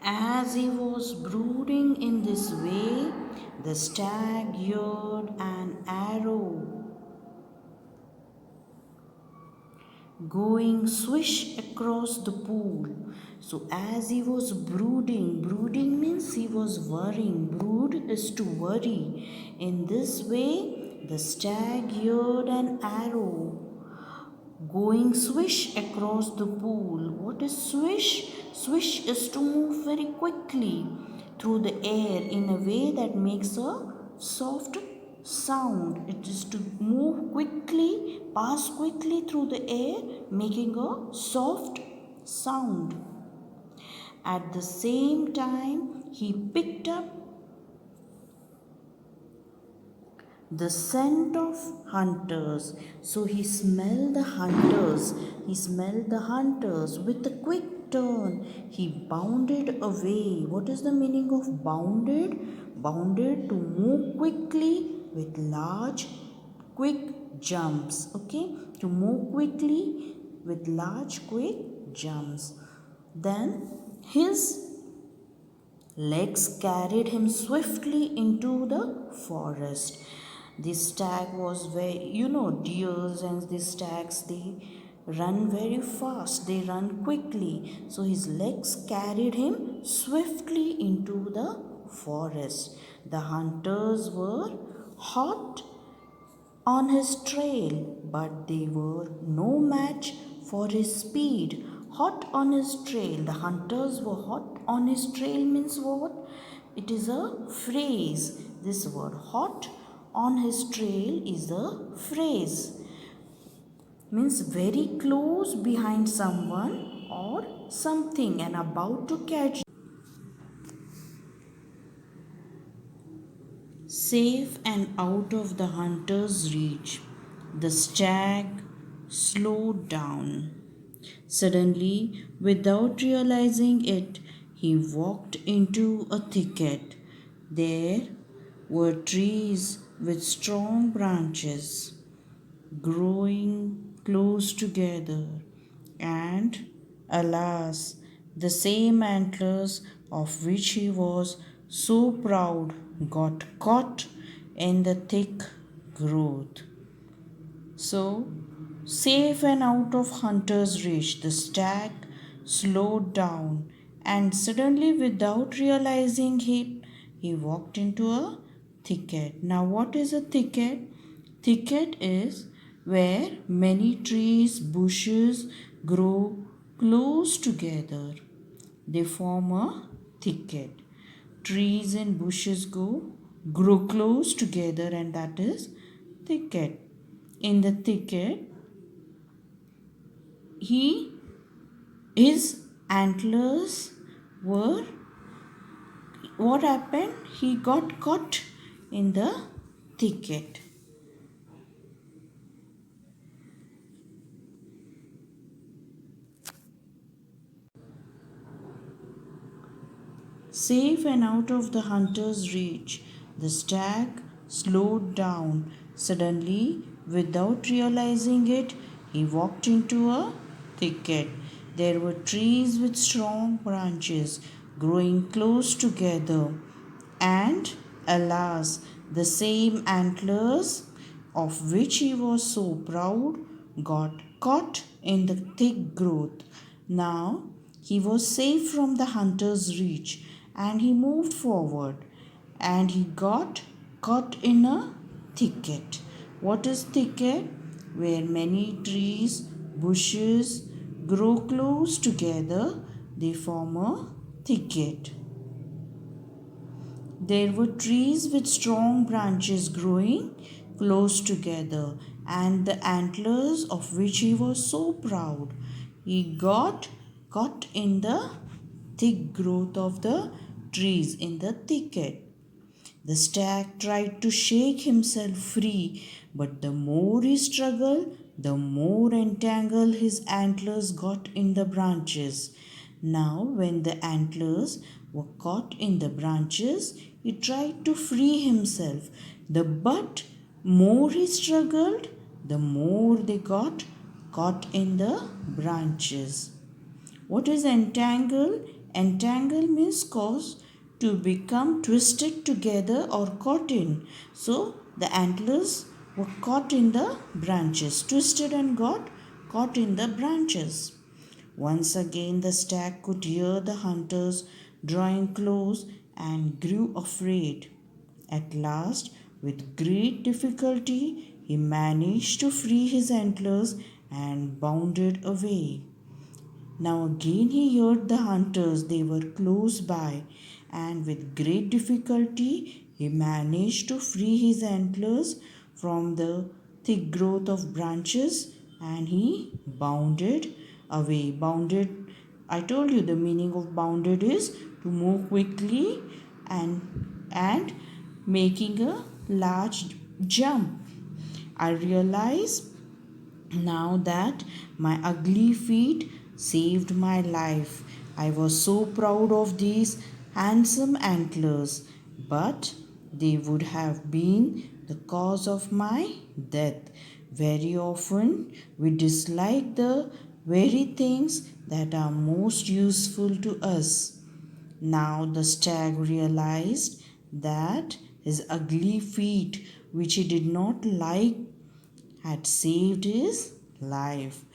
As he was brooding in this way, the stag heard an arrow going swish across the pool. So, as he was brooding means he was worrying. Brood is to worry. In this way, the stag heard an arrow going swish across the pool. What is swish? Swish is to move very quickly through the air in a way that makes a soft sound. It is to move quickly, pass quickly through the air, making a soft sound. At the same time, he picked up the scent of hunters. So he smelled the hunters. He smelled the hunters. With a quick turn, he bounded away. What is the meaning of bounded? Bounded, to move quickly with large, quick jumps. Okay, to move quickly with large, quick jumps. Then his legs carried him swiftly into the forest. The stag was very, deers and the stags, they run very fast, they run quickly. So his legs carried him swiftly into the forest. The hunters were hot on his trail, but they were no match for his speed. Hot on his trail. The hunters were hot on his trail means what? It is a phrase. This word hot on his trail is a phrase. Means very close behind someone or something and about to catch. Safe and out of the hunter's reach, the stag slowed down. Suddenly, without realizing it, he walked into a thicket. There were trees with strong branches growing close together, and alas, the same antlers of which he was so proud got caught in the thick growth. So, safe and out of hunter's reach, the stag slowed down and suddenly, without realizing it, he walked into a thicket. Now, what is a thicket? Thicket is where many trees, bushes grow close together. They form a thicket. Trees and bushes grow close together, and that is thicket. In the thicket, he his antlers were, what happened? He got caught in the thicket. Safe and out of the hunter's reach, the stag slowed down. Suddenly, without realizing it, he walked into a thicket. There were trees with strong branches growing close together, and alas, the same antlers of which he was so proud got caught in the thick growth. Now he was safe from the hunter's reach, and he moved forward, and he got caught in a thicket. What is thicket? Where many trees, bushes grow close together, they form a thicket. There were trees with strong branches growing close together, and the antlers of which he was so proud. He got caught in the thick growth of the trees in the thicket. The stag tried to shake himself free, but the more he struggled, the more entangled his antlers got in the branches. Now, when the antlers were caught in the branches, he tried to free himself. But more he struggled, the more they got caught in the branches. What is entangle? Entangle means cause to become twisted together or caught in. So the antlers were caught in the branches, twisted and got caught in the branches. Once again, the stag could hear the hunters drawing close and grew afraid. At last, with great difficulty, he managed to free his antlers and bounded away. Now again he heard the hunters, they were close by, and with great difficulty he managed to free his antlers from the thick growth of branches and he bounded away. Bounded, I told you the meaning of bounded is to move quickly and making a large jump. I realize now that my ugly feet saved my life. I was so proud of these handsome antlers, but they would have been the cause of my death. Very often we dislike the very things that are most useful to us. Now the stag realized that his ugly feet, which he did not like, had saved his life,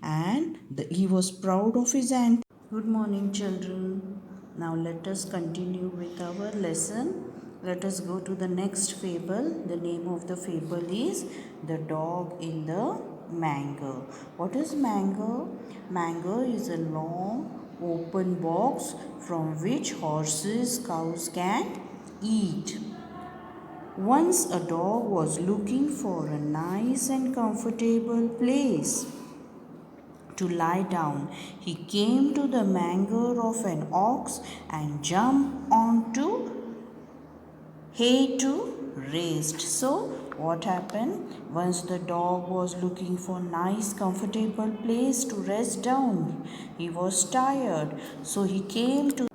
and he was proud of his aunt. Good morning, children. Now let us continue with our lesson. Let us go to the next fable. The name of the fable is The Dog in the Manger. What is manger? Manger is a long open box from which horses, cows can eat. Once a dog was looking for a nice and comfortable place to lie down. He came to the manger of an ox and jumped onto hay to rest. So, what happened? Once the dog was looking for a nice comfortable place to rest down. He was tired. So, he came to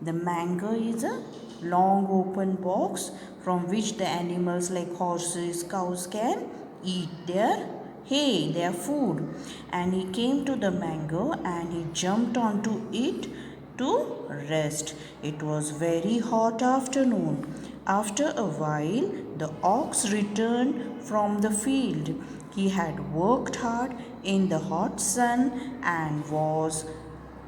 the manger is a long open box from which the animals like horses, cows can eat their hay, their food. And he came to the manger and he jumped onto it to rest. It was very hot afternoon. After a while, the ox returned from the field. He had worked hard in the hot sun and was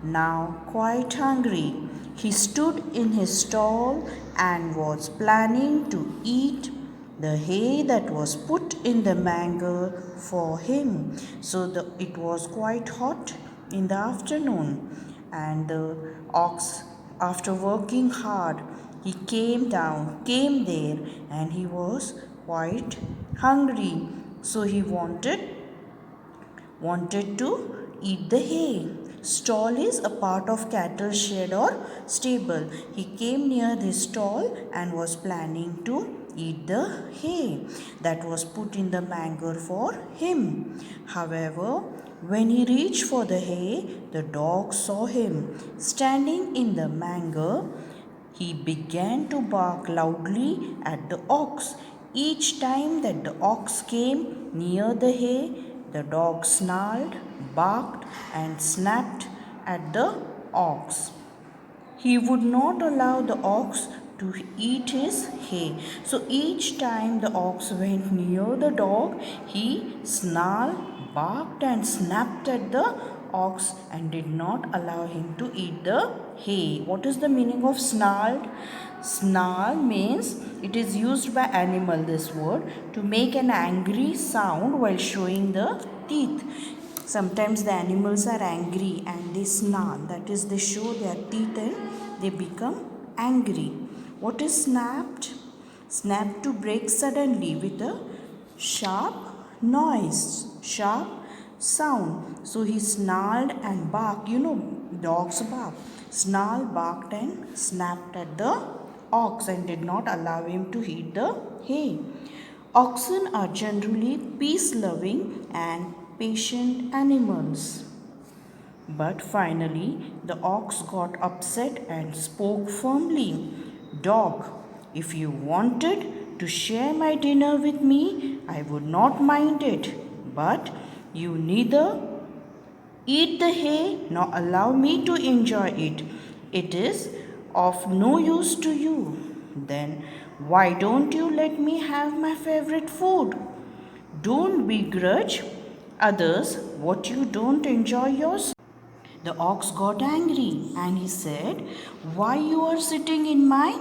now quite hungry. He stood in his stall and was planning to eat the hay that was put in the manger for him. So it was quite hot in the afternoon, and the ox, after working hard, he came there, and he was quite hungry. So he wanted to eat the hay. Stall is a part of cattle shed or stable. He came near the stall and was planning to eat the hay that was put in the manger for him. However, when he reached for the hay, the dog saw him standing in the manger. He began to bark loudly at the ox. Each time that the ox came near the hay, the dog snarled, barked, and snapped at the ox. He would not allow the ox to eat his hay. So each time the ox went near the dog, he snarled, barked, and snapped at the ox and did not allow him to eat the hay. What is the meaning of snarled? Snarl means it is used by animal, this word, to make an angry sound while showing the teeth. Sometimes the animals are angry and they snarl, that is, they show their teeth and they become angry. What is snapped? Snapped to break suddenly with a sharp noise, sharp sound. So he snarled and barked. You know, dogs bark. Snarled, barked, and snapped at the ox and did not allow him to eat the hay. Oxen are generally peace loving and patient animals. But finally, the ox got upset and spoke firmly. Dog, if you wanted to share my dinner with me, I would not mind it. But you neither eat the hay, nor allow me to enjoy it. It is of no use to you. Then why don't you let me have my favorite food? Don't begrudge others what you don't enjoy yourself. The ox got angry and he said, why you are sitting in my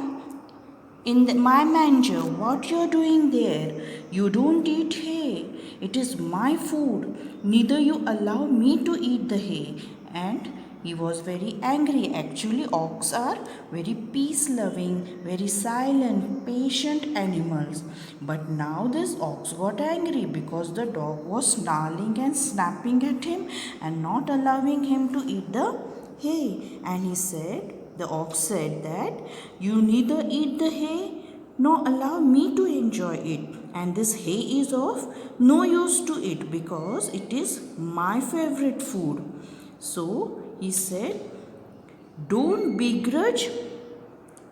manger? What you are doing there? You don't eat hay. It is my food. Neither you allow me to eat the hay. And he was very angry. Actually, ox are very peace loving, very silent, patient animals. But now this ox got angry because the dog was snarling and snapping at him and not allowing him to eat the hay. And he said, the ox said that you neither eat the hay nor allow me to enjoy it. And this hay is of no use to it because it is my favorite food. So he said, don't begrudge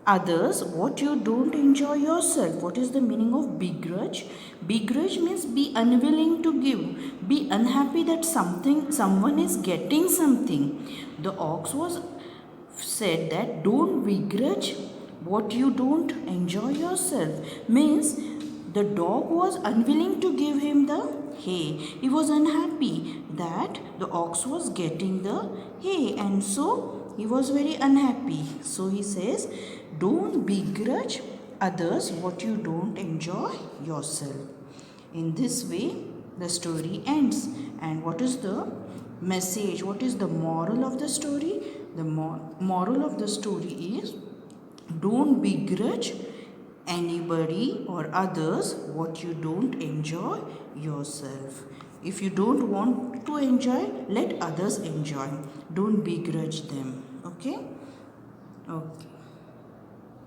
others what you don't enjoy yourself. What is the meaning of begrudge? Begrudge means be unwilling to give, be unhappy that someone is getting something. The ox was said that don't begrudge what you don't enjoy yourself, means the dog was unwilling to give him the hay. He was unhappy that the ox was getting the hay, and so he was very unhappy. So he says, don't begrudge others what you don't enjoy yourself. In this way, the story ends. And what is the message? What is the moral of the story? The moral of the story is, don't begrudge anybody or others what you don't enjoy yourself. If you don't want to enjoy, let others enjoy. Don't begrudge them. Okay? Okay.